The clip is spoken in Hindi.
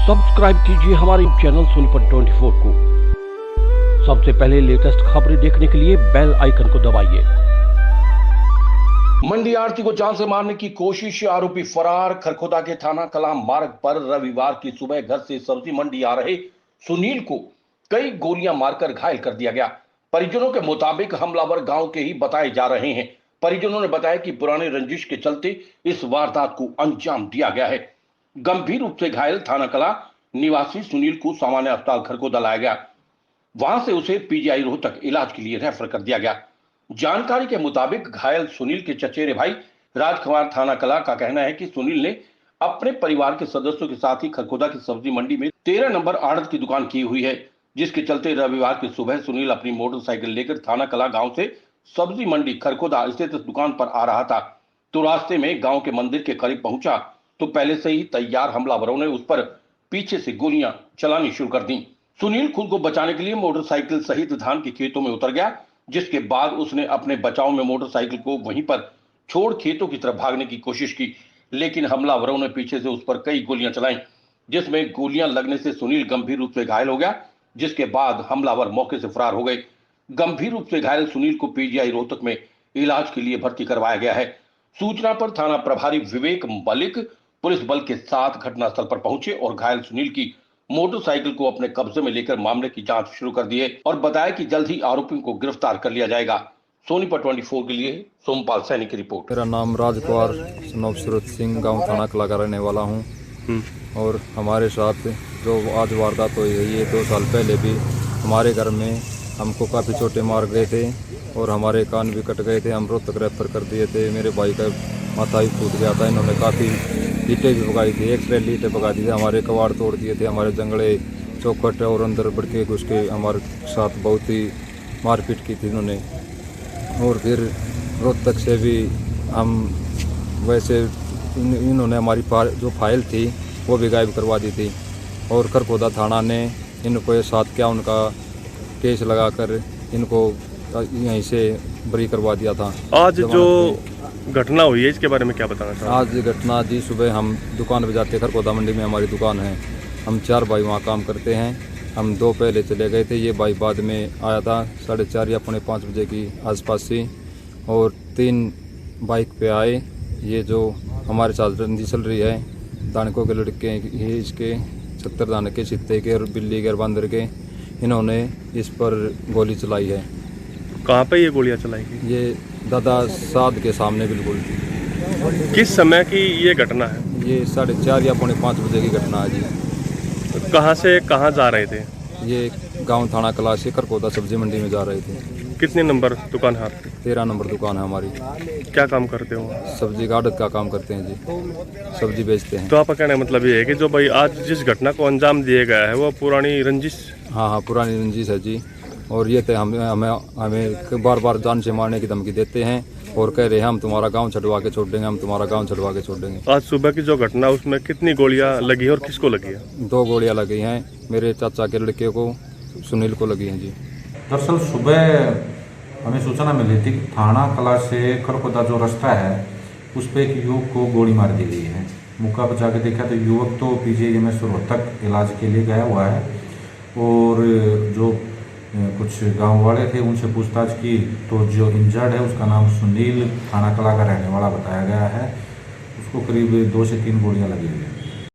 सब्सक्राइब कीजिए हमारे चैनल सोनीपत 24 को। सबसे पहले लेटेस्ट खबरें देखने के लिए बेल आइकन को दबाइए। मंडी आरती को जान से मारने की कोशिश, आरोपी फरार। खरखोदा के थाना कलां मार्ग पर रविवार की सुबह घर से सब्जी मंडी आ रहे सुनील को कई गोलियां मारकर घायल कर दिया गया। परिजनों के मुताबिक हमलावर गांव के ही बताए जा रहे हैं। परिजनों ने बताया कि पुराने रंजिश के चलते इस वारदात को अंजाम दिया गया है। गंभीर रूप से घायल थाना कलां निवासी सुनील को सामान्य अस्पताल खरखोदा लाया गया। वहां से उसे पीजीआई रोहतक इलाज के लिए रेफर कर दिया गया। जानकारी के मुताबिक घायल सुनील के चचेरे भाई राजकुमार थाना कला का कहना है कि सुनील ने अपने परिवार के सदस्यों के साथ ही खरखोदा की सब्जी मंडी में 13 नंबर आड़त की दुकान की हुई है, जिसके चलते रविवार की सुबह सुनील अपनी मोटरसाइकिल लेकर थाना कला गांव से सब्जी मंडी खरखोदा स्थित दुकान पर आ रहा था। तो रास्ते में गांव के मंदिर के करीब पहुंचा तो पहले से ही तैयार हमलावरों ने उस पर पीछे से गोलियां चलानी शुरू कर दी। सुनील खुद को बचाने के लिए मोटरसाइकिल सहित धान के खेतों में उतर गया, जिसके बाद उसने अपने बचाव में मोटरसाइकिल को वहीं पर छोड़ खेतों की तरफ भागने की कोशिश की, लेकिन हमलावरों ने पीछे से उस पर कई गोलियां चलाई, जिसमें गोलियां लगने से सुनील गंभीर रूप से घायल हो गया, जिसके बाद हमलावर मौके से फरार हो गए। गंभीर रूप से घायल सुनील को पीजीआई रोहतक में इलाज के लिए भर्ती करवाया गया है। सूचना पर थाना प्रभारी विवेक मलिक पुलिस बल के साथ घटनास्थल पर पहुंचे और घायल सुनील की मोटरसाइकिल को अपने कब्जे में लेकर मामले की जांच शुरू कर दी है और बताया कि जल्द ही आरोपियों को गिरफ्तार कर लिया जाएगा। सोनीपत 24 के लिए सोमपाल सैनी की रिपोर्ट। मेरा नाम राजकुमार नवसुरत सिंह, गांव थाना कला का रहने वाला हूं। और हमारे साथ जो आज वारदात हुई है, ये 2 साल पहले भी हमारे घर में हमको काफ़ी चोटें मार गए थे और हमारे कान भी कट गए थे। हम रोहतक रेफर कर दिए थे। मेरे भाई का माथा भी फूट गया था। इन्होंने काफ़ी ईंटें भी पकाई थी, एक्सरेल ईंटें पका दी थी, हमारे कबाड़ तोड़ दिए थे, हमारे जंगले चौखट और अंदर बढ़ के घुस के हमारे साथ बहुत ही मारपीट की थी इन्होंने। और फिर रोहतक से भी हम वैसे इन्होंने हमारी जो फाइल थी वो भी गायब करवा दी थी और खरखोदा थाना ने इनको साथ क्या उनका केस लगाकर इनको यहीं से बरी करवा दिया था। आज जो घटना हुई है इसके बारे में क्या बताना चाहते? आज घटना जी, सुबह हम दुकान पे जाते, खरखोदा मंडी में हमारी दुकान है। हम 4 भाई वहाँ काम करते हैं। हम 2 पहले चले गए थे, ये भाई बाद में आया था 4:30 या 4:45 बजे की आसपास से। और 3 बाइक पे आए। ये जो हमारे साथ रंजी चल रही है, दानकों के लड़के ये इसके 70 दाने के चित्ते के और बिल्ली के और बंदर के, इन्होंने इस पर गोली चलाई है। कहाँ पे ये गोलियां चलाई गई? ये दादा साध के सामने बिल्कुल। किस समय की ये घटना है? ये 4:30 या 4:45 बजे की घटना है जी। तो कहाँ से कहाँ जा रहे थे? ये गांव थाना कला से खरखोदा सब्जी मंडी में जा रहे थे। कितने नंबर दुकान है आपकी? 13 नंबर दुकान है हमारी। क्या काम करते हो? सब्जी गाड़त का काम करते हैं जी, सब्जी बेचते हैं। तो आपका कहने का मतलब ये है कि जो भाई आज जिस घटना को अंजाम दिया गया है वो पुरानी रंजिश? हाँ, पुरानी रंजिश है जी। और ये हमें बार बार जान से मारने की धमकी देते हैं और कह रहे हैं हम तुम्हारा गांव छुड़वा के छोड़ देंगे, हम तुम्हारा गांव छुड़वा के छोड़ देंगे। आज सुबह की जो घटना उसमें कितनी गोलियां लगी है और किसको लगी है? 2 गोलियां लगी हैं। मेरे चाचा के लड़के को, सुनील को लगी हैं जी। दरअसल सुबह हमें सूचना मिली थी कि थाना कला से खरखोदा जो रास्ता है उस पर एक युवक को गोली मार दी गई है। मौका पर जाकर देखा तो युवक तो पीजीआई में रोहतक इलाज के लिए गया हुआ है। और जो कुछ गांव वाले थे उनसे पूछताछ की तो जो इंजर्ड है उसका नाम सुनील थाना कला का रहने वाला बताया गया है। उसको करीब 2 से 3 गोलियां लगी हुई है।